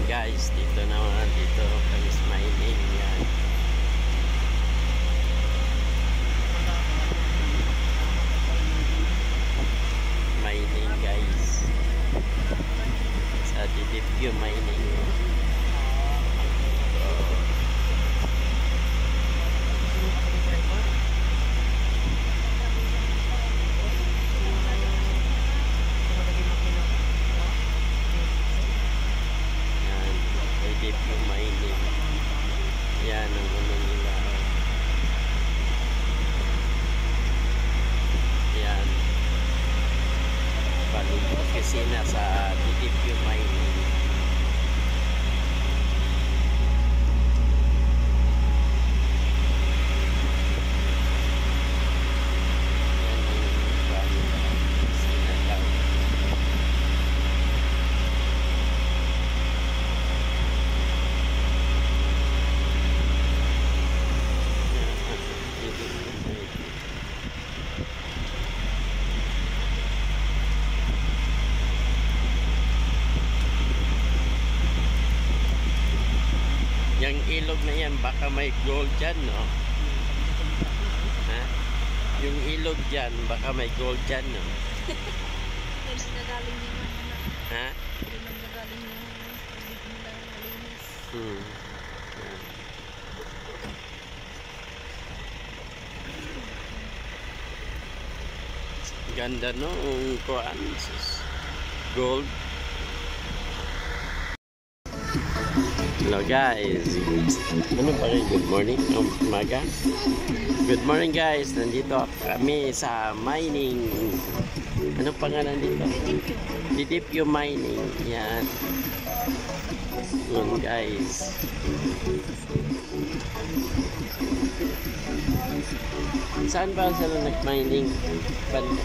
guys, dito naman, dito kami sa mining. Yan. Mining guys. Sa DDPU mining. DDPU mining. Yan ang ano nila. Yan. Bagong opisina sa DDPU mining. Yung ilog na yan, baka may gold dyan, no? Ha? Yung ilog dyan, baka may gold dyan, no? Nagaling yung ha? nagaling yung tubig nila malinis. Yan. Ganda, no? Ang kuhaan. Gold. Hello guys. Ano pa rin? Good morning. Umaga. Good morning guys. Nandito kami sa mining. Ano pangalan dito? DDPU mining. Yan. Yun guys. Saan ba sila nag-mining? Banda.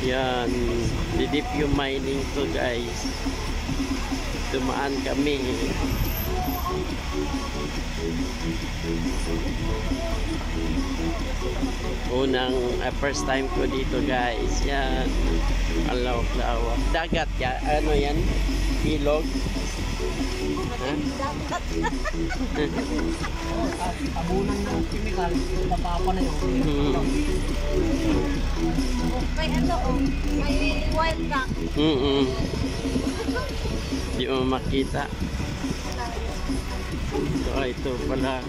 Yan, DDPU mining to guys. Dumaan kami. First time ko dito guys. Yan, alawak-lawak. Dagat ya, ano yan? Ilog. Ha? Tabunan ng chemical, napapa na yun. May ano may wild duck. Di mo makita. So, ito pala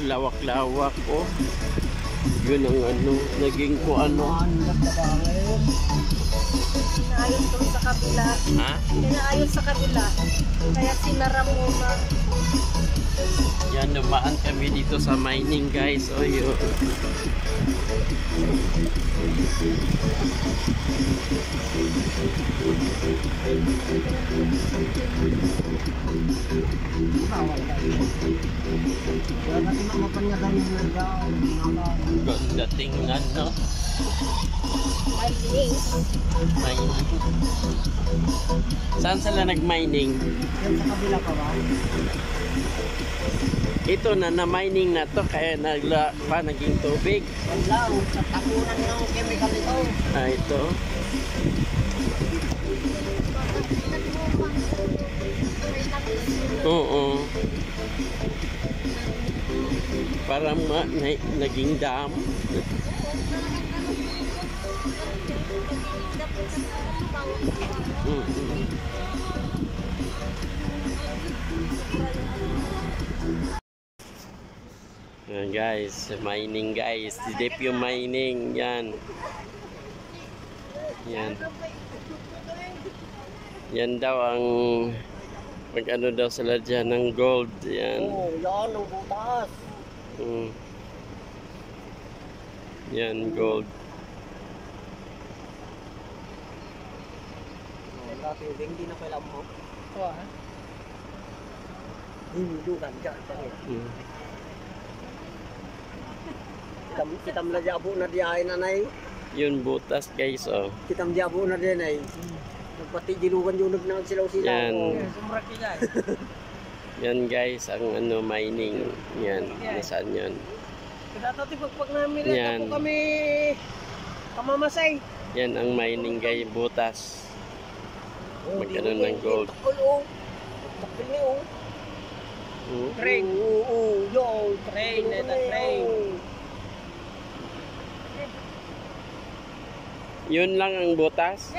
lawak-lawak oh. Yun ang ano, naging ko ano. Inaayos doon sa kabila. Ha? Inaayos sa kabila. Kaya sinara muna. Yan, dumaan kami dito sa mining guys. O yun. Ganda tingnan, no? Mining. Saan sila nag-mining? Yan sa kabila pa ba? Ito na-mining na to kaya naging tubig. Yan lang, sa tabunan ng chemical ito. Ah, ito. Oo. Parang naging dam. Yan guys, mining guys, DDPU mining, yan. Yan. Yan daw ang mag-ano daw sila dyan ng gold, yan. Oh, yan ang butas. Yan, gold. Dati hindi na pala mo. Ito ha? Hindi kan dyan. Kitam na diabo na diay nanay. Yun butas guys, oh. Kitam diabo na din ay. Nagpati dilugan yung nagsilaw-silaw. Yan. Sumrak yan. Yan guys, ang ano mining. Yan, nasaan yun? Dati pagpag namin yan. po kami kamamasay. Yan ang mining guy, butas. Magkaroon ng gold. Takol oh. Takol niya oh. Train. Oo, yo, train, train. Yun lang ang butas?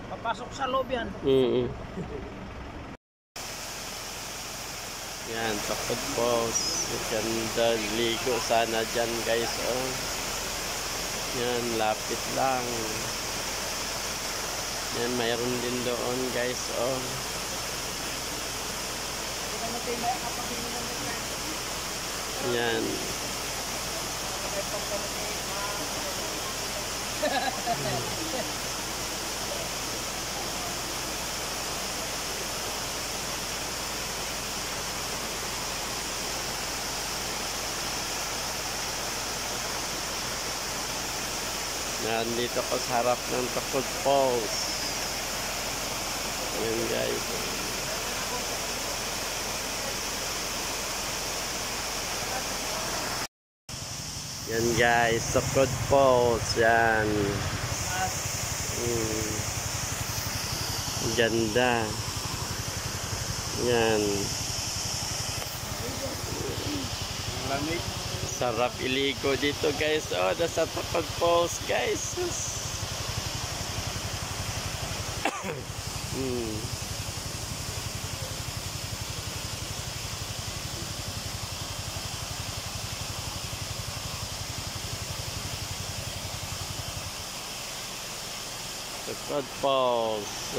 Papasok sa loob yan. Yan, takot post. Ganda, ligo sana dyan guys. Oh. Yan, lapit lang. Yan, mayroon din doon guys. Oh. Yan. Nandito ko sa harap ng Takot Falls. Ayan guys. Yan guys, Takot Falls. Yan. Ganda. Yan. Sarap iligo dito guys. Oh, nasa Takot Falls guys. Takot Falls.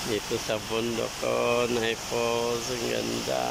Dito sa bundok ko, Falls, ang ganda.